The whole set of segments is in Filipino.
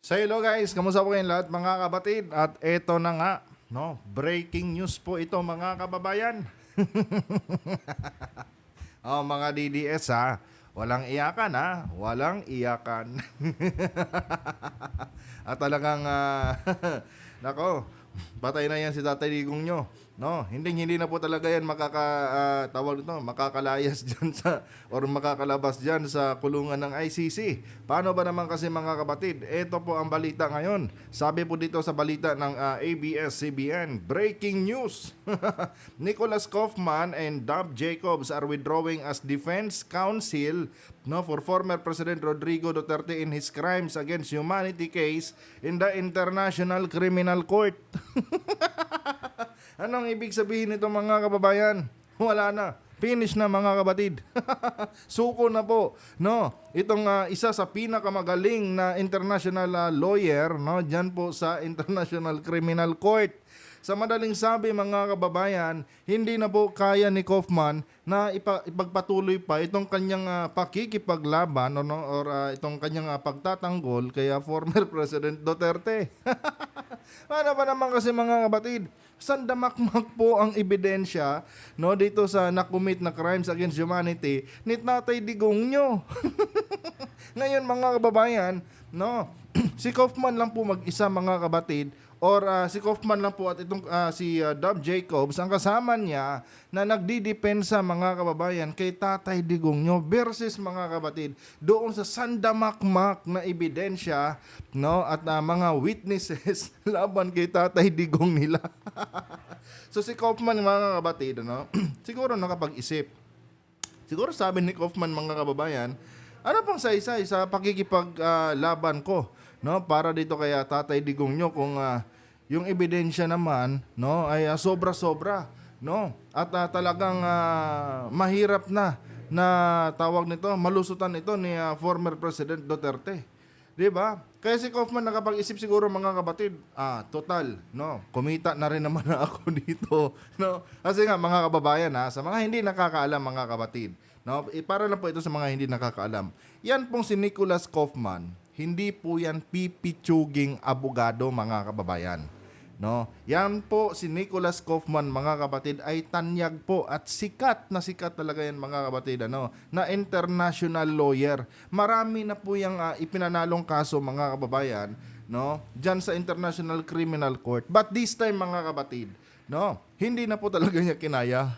So hello guys, kamusta po kayong lahat mga kabatid? At eto na nga, no, breaking news po ito mga kababayan. Oh, mga DDS ha, walang iyakan ha, walang iyakan. At talagang, nako, patay na yan si Tatay Digong nyo. No, hindi na po talaga yan tawag nito, makakalayas diyan sa or makakalabas diyan sa kulungan ng ICC. Paano ba naman kasi mga kapatid? Ito po ang balita ngayon. Sabi po dito sa balita ng ABS-CBN, breaking news. Nicholas Kaufman and Dub Jacobs are withdrawing as defense counsel for former President Rodrigo Duterte in his crimes against humanity case in the International Criminal Court. Anong ibig sabihin nito mga kababayan? Wala na. Finish na mga kabatid. Suko na po. No, itong isa sa pinakamagaling na international lawyer, no, diyan po sa International Criminal Court. Sa madaling sabi mga kababayan, hindi na po kaya ni Kaufman na ipagpatuloy pa itong kanyang pakikipaglaban or itong kanyang pagtatanggol kaya former President Duterte. Ano ba naman kasi mga kabatid? Sandamakmak po ang ebidensya dito sa nakumit na crimes against humanity ni Tatay Digong nyo. Ngayon mga kababayan, si Kaufman lang po mag-isa mga kabatid or si Kaufman lang po at itong si Dub Jacobs ang kasama niya na nagdidepensa mga kababayan kay Tatay Digong nyo versus mga kabatid doon sa sandamakmak na ebidensya at mga witnesses laban kay Tatay Digong nila. So si Kaufman mga kabatid siguro nakapag-isip. Siguro sabi ni Kaufman mga kababayan, ano pang saysay sa pakikipaglaban ko para dito kaya Tatay Digong nyo kung yung ebidensya naman ay sobra-sobra at talagang mahirap na tawag nito malusutan ito ni former President Duterte. 'Di ba? Kaya si Kaufman nakapag-isip siguro mga kabatid, total, kumita na rin naman ako dito, Kasi nga mga kababayan sa mga hindi nakakaalam mga kabatid, para lang po ito sa mga hindi nakakaalam. Yan pong si Nicholas Kaufman, hindi po yan pipitsuging abogado mga kababayan. Yan po si Nicholas Kaufman mga kapatid ay tanyag po at sikat talaga yan mga kapatid na international lawyer. Marami na po yung ipinanalong kaso mga kababayan diyan sa International Criminal Court. But this time mga kapatid, hindi na po talaga niya kinaya.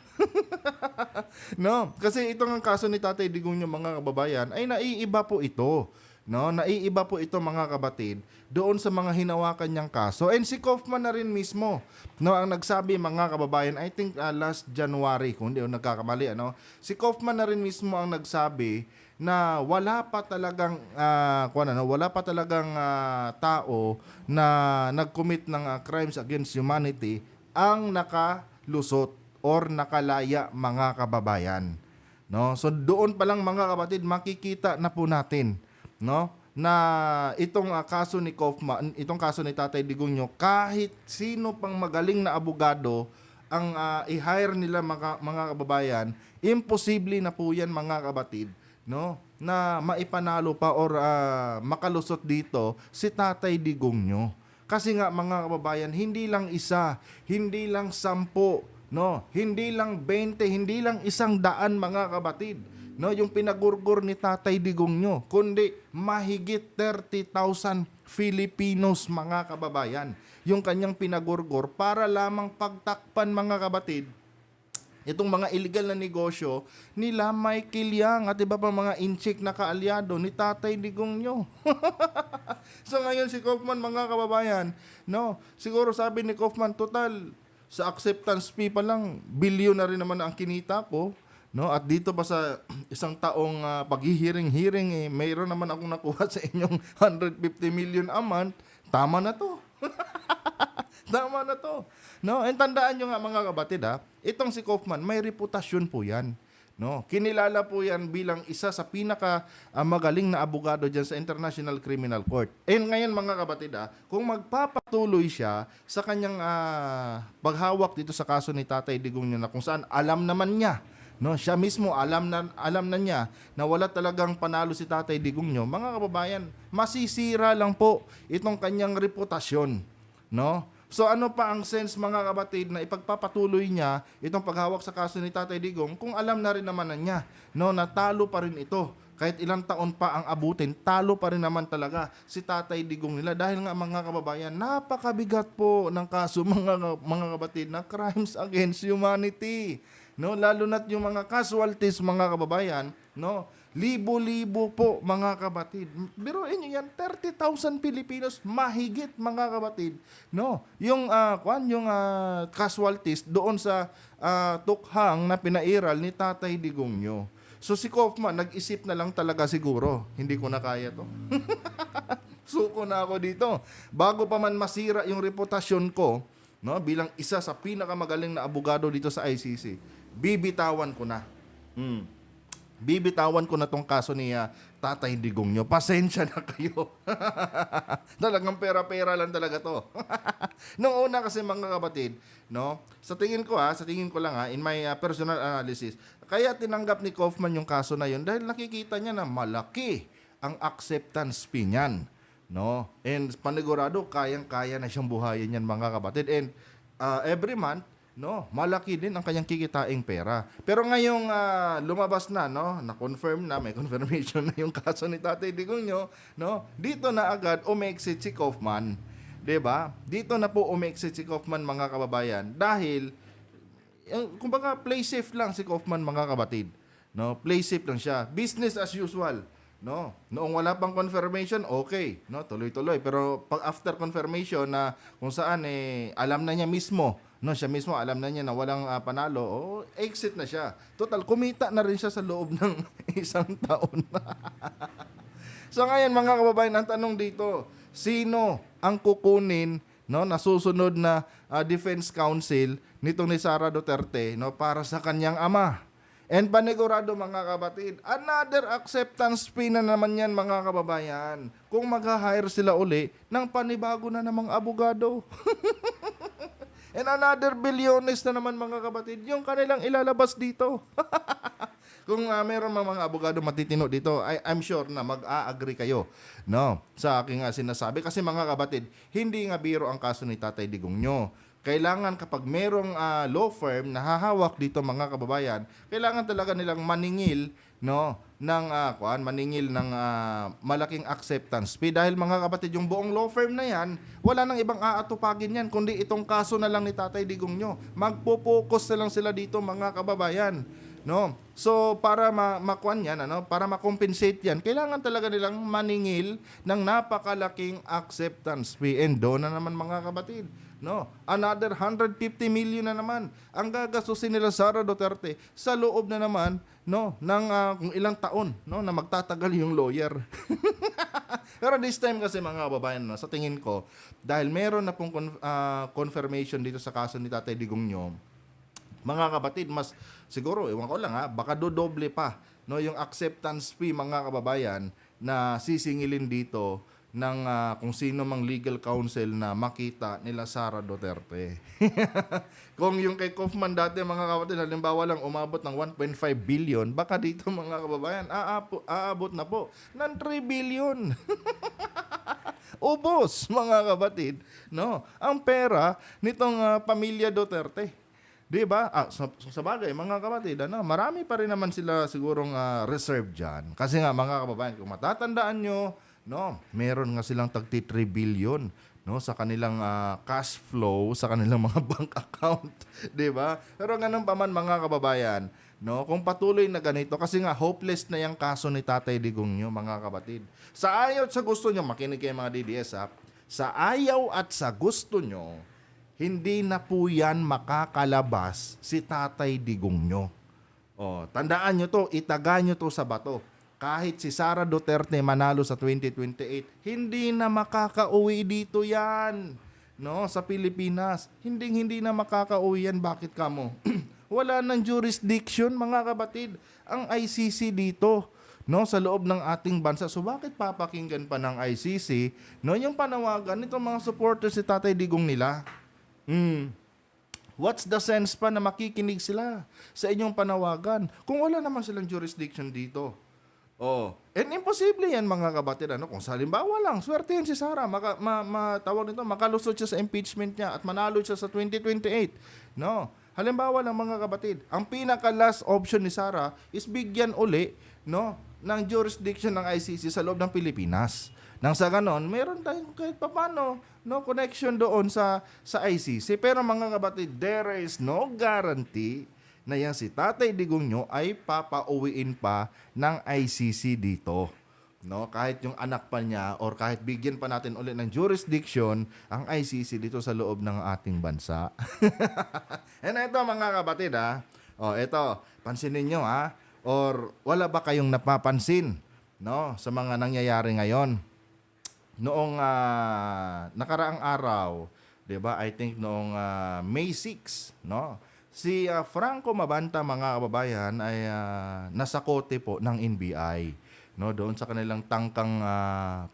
Kasi itong kaso ni Tatay Digong nyo mga kababayan ay naiiba po ito. Naiiba po ito mga kabatid doon sa mga hinawakan niyang kaso. And si Kaufman na rin mismo ang nagsabi mga kababayan, I think last January kung hindi ako nagkakamali si Kaufman na rin mismo ang nagsabi na wala pa talagang tao na nag-commit ng crimes against humanity ang nakalusot or nakalaya mga kababayan. So doon pa lang mga kapatid makikita na po natin na itong kaso ni Kaufman, itong kaso ni Tatay Digong nyo, kahit sino pang magaling na abogado ang i-hire nila mga kababayan, imposible na po yan mga kabatid na maipanalo pa or makalusot dito si Tatay Digong nyo. Kasi nga mga kababayan, hindi lang isa, hindi lang 10, hindi lang 20, hindi lang 100 mga kabatid yung pinagurgur ni Tatay Digong nyo, kundi mahigit 30,000 Filipinos mga kababayan yung kanyang pinagurgur para lamang pagtakpan mga kabatid itong mga illegal na negosyo nila Michael Yang at iba pa mga inchik na kaalyado ni Tatay Digong nyo. So ngayon si Kaufman mga kababayan, siguro sabi ni Kaufman, total sa acceptance fee pa lang bilyon na rin naman ang kinita ko. At dito pa sa isang taong paghihiring-hiring mayroon naman akong nakuha sa inyong 150 million a month. Tama na to. Tama na to. And tandaan nyo nga mga kabatid itong si Kaufman may reputasyon po yan. Kinilala po yan bilang isa sa pinaka magaling na abogado dyan sa International Criminal Court. And ngayon mga kabatid kung magpapatuloy siya sa kanyang paghawak dito sa kaso ni Tatay Digong niya na kung saan alam naman niya No, siya mismo alam na niya na wala talagang panalo si Tatay Digong nyo. Mga kababayan, masisira lang po itong kanyang reputasyon, no? So ano pa ang sense mga kapatid na ipagpapatuloy niya itong paghawak sa kaso ni Tatay Digong kung alam na rin naman na niya, no, na talo pa rin ito. Kahit ilang taon pa ang abutin, talo pa rin naman talaga si Tatay Digong nila. Dahil nga mga kababayan, napakabigat po ng kaso mga kapatid na crimes against humanity. No, lalo na't yung mga casualties mga kababayan, no, libo-libo po mga kapatid. Biruin niyo yan, 30,000 Pilipinos mahigit mga kapatid. No, yung casualties doon sa tukhang na pinairal ni Tatay Digong nyo. So si Kaufman, nag-isip na lang talaga siguro, hindi ko na kaya to. Suko na ako dito. Bago pa man masira yung reputasyon ko, no, bilang isa sa pinakamagaling na abogado dito sa ICC, bibitawan ko na. Bibitawan ko na tong kaso ni Tatay Digong nyo. Pasensya na kayo. Talagang pera-pera lang talaga to. Nung una kasi mga kapatid, no, sa tingin ko lang in my personal analysis, kaya tinanggap ni Kaufman yung kaso na yun dahil nakikita niya na malaki ang acceptance fee niyan, no? And panigurado, kayang-kaya na siyang buhayin yan mga kapatid. And every month, no, malaki din ang kanyang kikitaing pera. Pero ngayong lumabas na, no, na-confirm na, may confirmation na yung kaso ni Tatay Digong nyo, no, dito na agad umexit si Kaufman. 'Di ba? Dito na po umexit si Kaufman mga kababayan dahil kumbaga play safe lang si Kaufman mga kapatid. No, play safe lang siya. Business as usual. No, noong wala pang confirmation, okay, no, tuloy-tuloy. Pero pag after confirmation na kung saan alam na niya mismo, no, siya mismo alam na niya na walang panalo, exit na siya. Total kumita na rin siya sa loob ng isang taon. So ngayon mga kababayan, ang tanong dito, sino ang kukunin, no, na susunod na defense counsel nitong ni Sara Duterte, no, para sa kanyang ama? And panigurado mga kapatid, another acceptance fee na naman yan mga kababayan. Kung mag-hire sila uli ng panibago na namang abogado. And another bilyones na naman mga kapatid, yung kanilang ilalabas dito. Kung meron mga abogado matitino dito, I'm sure na mag-a-agree kayo, no, sa aking sinasabi. Kasi mga kapatid, hindi nga biro ang kaso ni Tatay Digong nyo. Kailangan kapag merong law firm na hahawak dito mga kababayan, kailangan talaga nilang maningil, no, ng malaking acceptance fee dahil mga kapatid, yung buong law firm na yan, wala nang ibang aatupagin yan kundi itong kaso na lang ni Tatay Digong nyo. Magpo-focus na lang sila dito mga kababayan, no. So para makuan yan, para ma-compensate yan, kailangan talaga nilang maningil ng napakalaking acceptance fee. And doon na naman mga kapatid, no, another 150 million na naman ang gagastusin nila Sara Duterte sa loob na naman, no, ng kung ilang taon, no, na magtatagal yung lawyer. Pero this time kasi mga kababayan, no, sa tingin ko, dahil meron na pong confirmation dito sa kaso ni Tatay Digong nyo, mga kapatid, mas siguro, ewan ko lang baka dodoble pa, no, yung acceptance fee mga kababayan na sisingilin dito ng kung sino mang legal counsel na makita nila Sara Duterte. Kung yung kay Kaufman dati mga kapatid, halimbawa lang umabot ng 1.5 billion, baka dito mga kababayan, aabot na po ng 3 billion. Ubos mga kapatid, no, ang pera nitong pamilya Duterte. 'Di ba? Sa bagay mga kapatid, marami pa rin naman sila sigurong reserve diyan. Kasi nga mga kababayan, kung matatandaan nyo, no, meron nga silang tagti 3 billion, no, sa kanilang cash flow, sa kanilang mga bank account, 'di ba? Pero ganun pa man mga kababayan, no, kung patuloy na ganito, kasi nga hopeless na yung kaso ni Tatay Digong nyo mga kapatid. Sa ayaw at sa gusto nyo, makinig kayo mga DDS sa ayaw at sa gusto nyo, hindi na po yan makakalabas si Tatay Digong nyo. Tandaan nyo to, itaga nyo to sa bato. Kahit si Sara Duterte manalo sa 2028, hindi na makakauwi dito yan, no, sa Pilipinas. Hindi na makakauwi yan. Bakit kamo? Wala nang jurisdiction mga kapatid ang ICC dito, no, sa loob ng ating bansa. So bakit papakinggan pa ng ICC, no, yung panawagan nitong mga supporters si Tatay Digong nila? What's the sense pa na makikinig sila sa inyong panawagan kung wala naman silang jurisdiction dito? Oh, and imposible yan mga kapatid. Kung sa halimbawa lang, swertehin si Sara, tawag nito, makalusot siya sa impeachment niya at manalo siya sa 2028. No? Halimbawa lang mga kapatid, ang pinaka last option ni Sara is bigyan uli, no, ng jurisdiction ng ICC sa loob ng Pilipinas. Nang sa ganon, meron tayong kahit papano, no, connection doon sa ICC. Pero mga kapatid, there is no guarantee na yan si Tatay Digong nyo ay papauwiin pa ng ICC dito. No, kahit yung anak pa niya or kahit bigyan pa natin ulit ng jurisdiction ang ICC dito sa loob ng ating bansa. And ito mga kapatid ito, pansinin nyo or wala ba kayong napapansin, no, sa mga nangyayari ngayon? Noong nakaraang araw, 'di ba? I think noong May 6, no? Si Franco Mabanta mga kababayan ay nasa kote po ng NBI, no, doon sa kanilang tangkang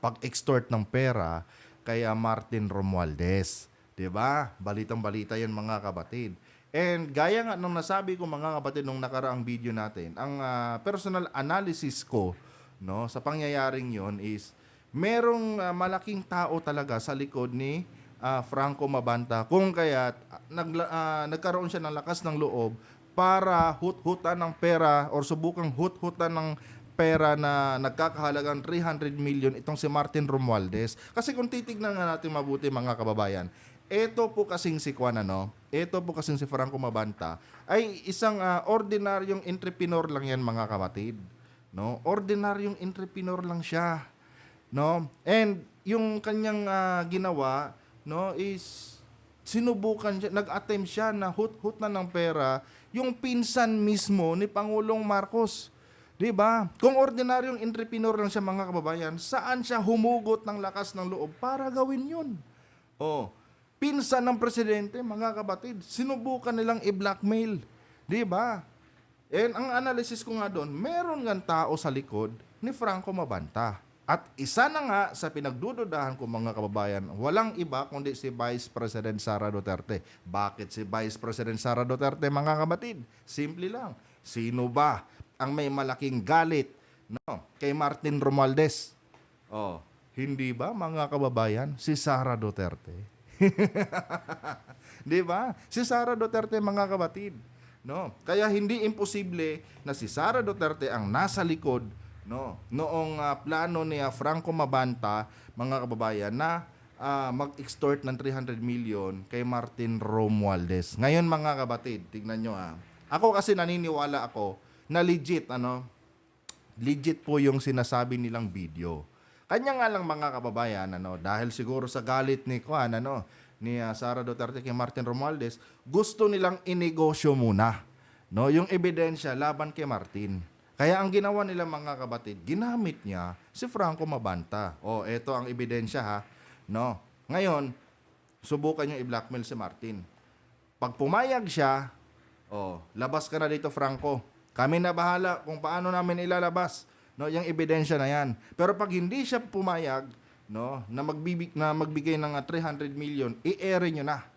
pag-extort ng pera kay Martin Romualdez, 'di ba? Balitang-balita 'yan mga kapatid. And gaya nga nung nasabi ko mga kapatid nung nakaraang video natin, ang personal analysis ko, no, sa pangyayaring 'yon is merong malaking tao talaga sa likod ni Franco Mabanta kung kaya't nagkaroon siya ng lakas ng loob para hut-hutan ng pera or subukang hut-hutan ng pera na nagkakahalagang 300 million itong si Martin Romualdez. Kasi kung titignan nga natin mabuti mga kababayan, ito po kasing si ito po kasing si Franco Mabanta ay isang ordinaryong entrepreneur lang yan mga kapatid. No? Ordinaryong entrepreneur lang siya. No? And yung kanyang ginawa, no, is sinubukan siya, nag-attempt siya na hut-hutan ng pera yung pinsan mismo ni Pangulong Marcos. 'Di ba? Kung ordinaryong entrepreneur lang siya mga kababayan, saan siya humugot ng lakas ng loob para gawin 'yun? Oh, pinsan ng presidente mga kapatid, sinubukan nilang i-blackmail, 'di ba? And ang analysis ko nga doon, meron ngang tao sa likod ni Franco Mabanta. At isa na nga sa pinagdududahan ko mga kababayan, walang iba kundi si Vice President Sara Duterte. Bakit si Vice President Sara Duterte mga kapatid? Simple lang. Sino ba ang may malaking galit, no, kay Martin Romualdez? Oh, hindi ba mga kababayan? Si Sara Duterte. 'Di ba? Si Sara Duterte mga kapatid, no? Kaya hindi imposible na si Sara Duterte ang nasa likod, no, noong plano ni Franco Mabanta mga kababayan na mag-extort ng 300 million kay Martin Romualdez. Ngayon mga kapatid, tignan nyo ako kasi naniniwala ako na legit po yung sinasabi nilang video. Kanya nga lang mga kababayan, dahil siguro sa galit ni ni Sara Duterte kay Martin Romualdez, gusto nilang inegosyo muna, no, yung ebidensya laban kay Martin. Kaya ang ginawa nila mga kapatid, ginamit niya si Franco Mabanta. Oh, eto ang ebidensya no. Ngayon, subukan niyo i-blackmail si Martin. Pag pumayag siya, labas ka na dito Franco. Kami na bahala kung paano namin ilalabas, no, yung ebidensya na yan. Pero pag hindi siya pumayag, no, na magbigay ng 300 million, i-ere niyo na.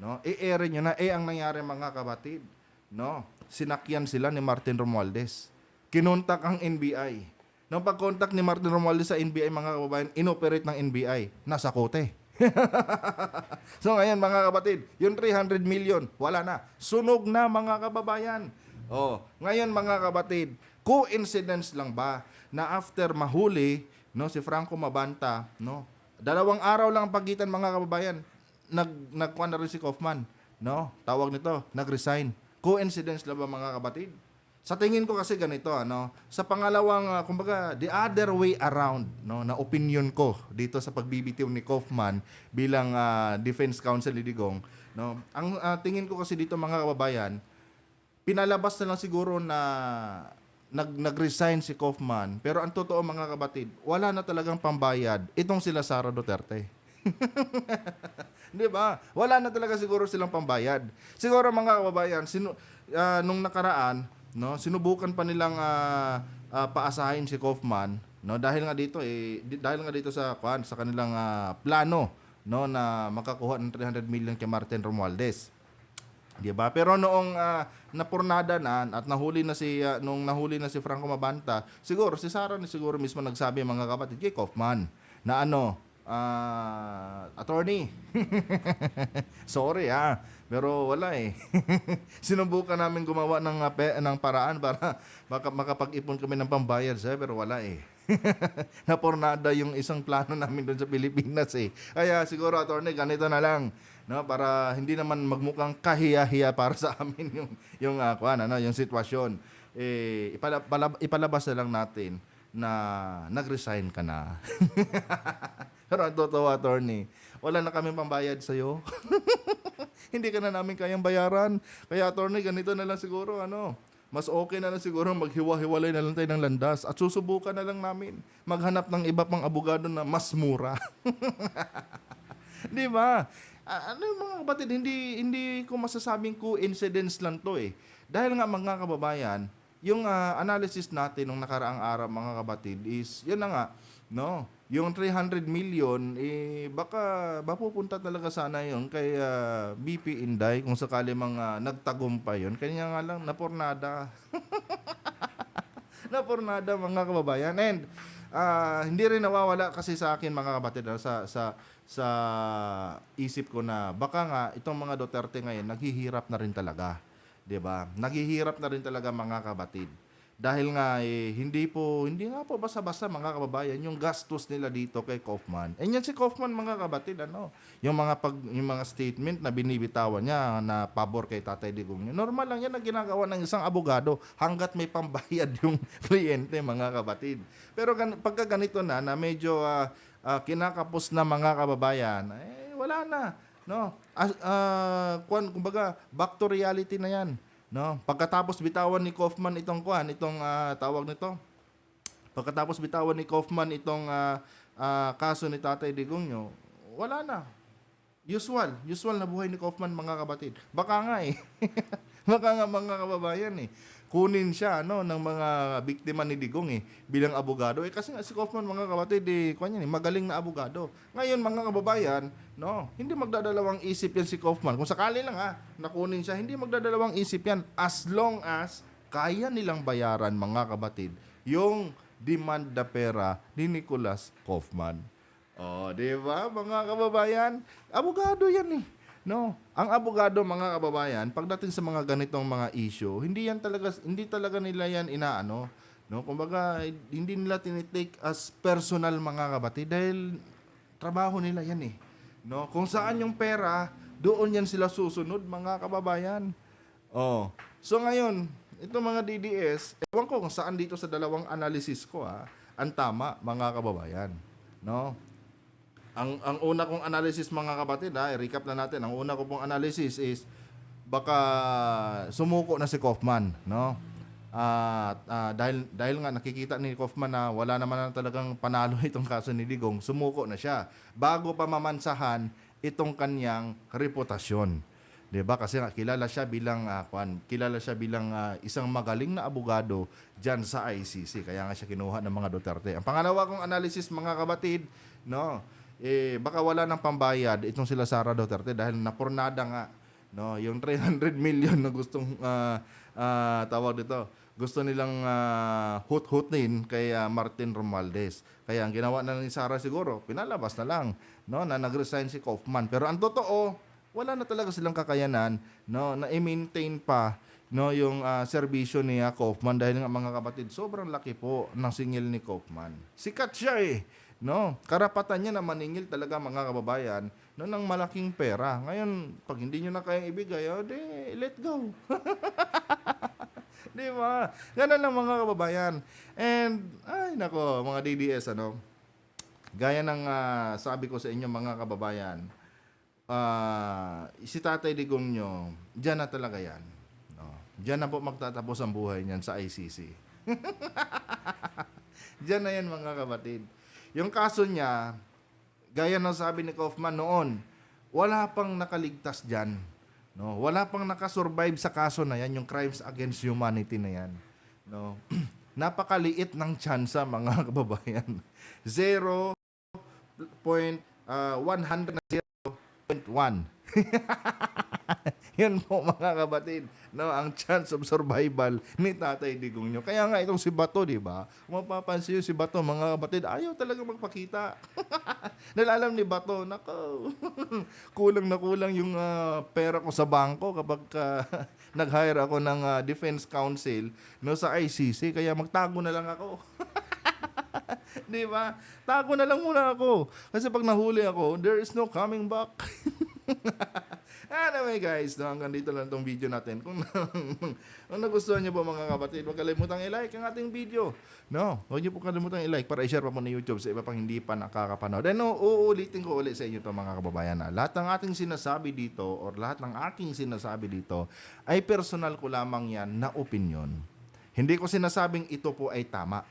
No? I-ere niyo na. Ang nangyari mga kapatid, no, sinakyan sila ni Martin Romualdez. Kinontak ang NBI. Nung pag-contact ni Martin Romualdez sa NBI, mga kababayan, inoperate ng NBI. Nasa kote. So ngayon, mga kapatid, yung 300 million, wala na. Sunog na, mga kababayan. Ngayon, mga kapatid, coincidence lang ba na after mahuli, no, si Franco Mabanta, no, 2 araw lang ang pagitan mga kababayan, nagkuha na rin si Kaufman, no, tawag nito, nag-resign. Coincidence lang ba mga kapatid? Sa tingin ko kasi ganito, sa pangalawang, kumbaga, the other way around, no, na opinion ko dito sa pagbibitiw ni Kaufman bilang Defense Counsel ni Digong, no, ang tingin ko kasi dito mga kababayan, pinalabas na lang siguro na nag-resign si Kaufman, pero ang totoo mga kapatid, wala na talagang pambayad itong sila Sara Duterte. 'Di ba? Wala na talaga siguro silang pambayad. Siguro mga kababayan, nung nakaraan, no, sinubukan pa nilang paasahin si Kaufman, no, dahil nga dito sa kanilang plano, no, na makakuha ng 300 million kay Martin Romualdez. 'Di ba? Pero noong napurnada na at nahuli na si nung nahuli na si Franco Mabanta, siguro si Sara ni siguro mismo nagsabi mga kapatid kay Kaufman na ano, attorney. Sorry pero wala eh. Sinubukan namin gumawa ng paraan para makapag-ipon kami ng pambayad sa pero wala eh. Napornada yung isang plano namin doon sa Pilipinas eh. Kaya siguro attorney ganito na lang, no, para hindi naman magmukhang kahiya-hiya para sa amin yung sitwasyon. Ipalabas na lang natin na nag-resign ka na. Pero ang totoo, attorney, wala na kaming pambayad sa'yo. Hindi ka na namin kayang bayaran. Kaya attorney, ganito na lang siguro, mas okay na lang siguro maghiwa-hiwalay na lang tayo ng landas at susubukan na lang namin maghanap ng iba pang abogado na mas mura. Di ba? Ano yung mga kapatid, hindi ko masasabing coincidence lang to eh. Dahil nga mga kababayan, yung analysis natin nung nakaraang araw mga kapatid is, yun na nga, no? Yung 300 million, baka mapupunta talaga sana yun kay BP Inday kung sakali mga nagtagumpay yun. Kanya nga lang, napornada. Napornada mga kababayan. And hindi rin nawawala kasi sa akin mga kapatid, sa isip ko na baka nga itong mga Duterte ngayon naghihirap na rin talaga. 'Di ba? Naghihirap na rin talaga mga kapatid. Dahil nga hindi nga po basta-basta mga kababayan yung gastos nila dito kay Kaufman. Yan si Kaufman mga kapatid, yung mga statement na binibitawan niya na pabor kay Tatay Digong. Normal lang yan na ginagawa ng isang abogado hangga't may pambayad yung kliyente mga kapatid. Pero pagka ganito na medyo kinakapos na mga kababayan, wala na, no? Kumbaga back to reality na yan. No, pagkatapos bitawan ni Kaufman tawag nito. Pagkatapos bitawan ni Kaufman itong kaso ni Tatay Digong, wala na. Usual na buhay ni Kaufman mga kapatid. Baka nga baka nga mga kababayan kunin siya ng mga biktima ni Digong bilang abogado kasi nga si Kaufman mga kapatid magaling na abogado. Ngayon mga kababayan, hindi magdadalawang isip yan si Kaufman. Kung sakali lang nakunin siya, hindi magdadalawang isip yan as long as kaya nilang bayaran mga kapatid yung demand na pera ni Nicholas Kaufman. Di ba mga kababayan? Abogado yan No, ang abogado mga kababayan, pagdating sa mga ganitong mga issue, hindi talaga nila yan inaano, no? Kumbaga, hindi nila tinitake as personal mga kapatid dahil trabaho nila yan no? Kung saan yung pera, doon yan sila susunod mga kababayan. So ngayon, ito mga DDS, ewan ko kung saan dito sa dalawang analysis ko ang tama mga kababayan, no? Ang una kong analysis mga kapatid, i-recap na natin. Ang una ko pong analysis is baka sumuko na si Kaufman, no? Dahil nga nakikita ni Kaufman na wala naman na talagang panalo itong kaso ni Digong, sumuko na siya bago pa mamansahan itong kanyang reputasyon. 'Di ba? Kasi kilala siya bilang isang magaling na abogado diyan sa ICC. Kaya nga siya kinuha ng mga Duterte. Ang pangalawa kong analysis mga kapatid, no? Baka wala ng pambayad itong sila Sara Duterte dahil napurnada nga yung 300 million na gustong tawag dito. Gusto nilang hut-hutin kay Martin Romualdez. Kaya ang ginawa na ni Sara siguro, pinalabas na lang na nag-resign si Kaufman. Pero ang totoo, wala na talaga silang kakayanan na i-maintain pa yung serbisyo ni Kaufman dahil nga mga kapatid, sobrang laki po ng singil ni Kaufman. Sikat siya no, karapatan niya na maningil talaga mga kababayan ng malaking pera. Ngayon, pag hindi niyo na kayang ibigay, let go. Di ba? Ganun lang mga kababayan. And, nako, mga DDS, gaya ng sabi ko sa inyo mga kababayan, si Tatay Digong nyo, dyan na talaga yan. Dyan na po magtatapos ang buhay niyan sa ICC. Dyan na yan mga kapatid. Yung kaso niya, gaya ng sabi ni Kaufman noon, wala pang nakaligtas dyan. No? Wala pang nakasurvive sa kaso na yan, yung crimes against humanity na yan. No? Napakaliit ng tsansa mga kababayan. 0.100 na 0.1. Yan po mga kabatid, no, ang chance of survival ni Tatay Digong nyo. Kaya nga itong si Bato, di ba? Kung mapapansin nyo si Bato, mga kabatid, ayaw talaga magpakita. Dahil alam ni Bato, nako, kulang na kulang yung pera ko sa bangko kapag nag-hire ako ng Defense Council, no, sa ICC, kaya magtago na lang ako. Di ba? Tago na lang muna ako. Kasi pag nahuli ako, there is no coming back. Anyway guys, no, hanggang dito lang itong video natin. Kung nagustuhan nyo po mga kapatid, huwag kalimutang i-like ang ating video. No, huwag nyo po kalimutang i-like para i-share pa po na YouTube sa iba pang hindi pa nakakapanood. And no, uulitin ko ulit sa inyo to mga kababayan. Lahat ng ating sinasabi dito or lahat ng aking sinasabi dito ay personal ko lamang yan na opinion. Hindi ko sinasabing ito po ay tama.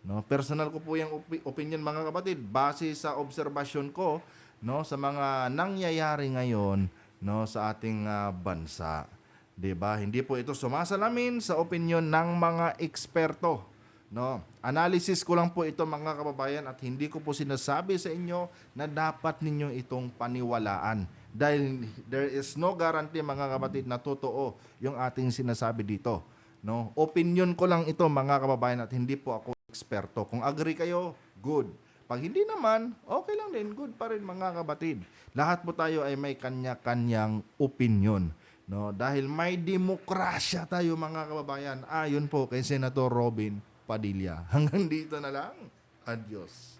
No, personal ko po yung opinion mga kapatid base sa obserbasyon ko, no, sa mga nangyayari ngayon, no, sa ating bansa. 'Di ba? Hindi po ito sumasalamin sa opinion ng mga eksperto, no. Analysis ko lang po ito mga kababayan at hindi ko po sinasabi sa inyo na dapat ninyo itong paniwalaan dahil there is no guarantee mga kapatid na totoo yung ating sinasabi dito, no. Opinion ko lang ito mga kababayan at hindi po ako eksperto. Kung agree kayo, good. Pag hindi naman, okay lang din, good pa rin mga kabatid. Lahat po tayo ay may kanya-kanyang opinion, no? Dahil may demokrasya tayo mga kababayan. Ayon po kay Senator Robin Padilla. Hanggang dito na lang. Adios.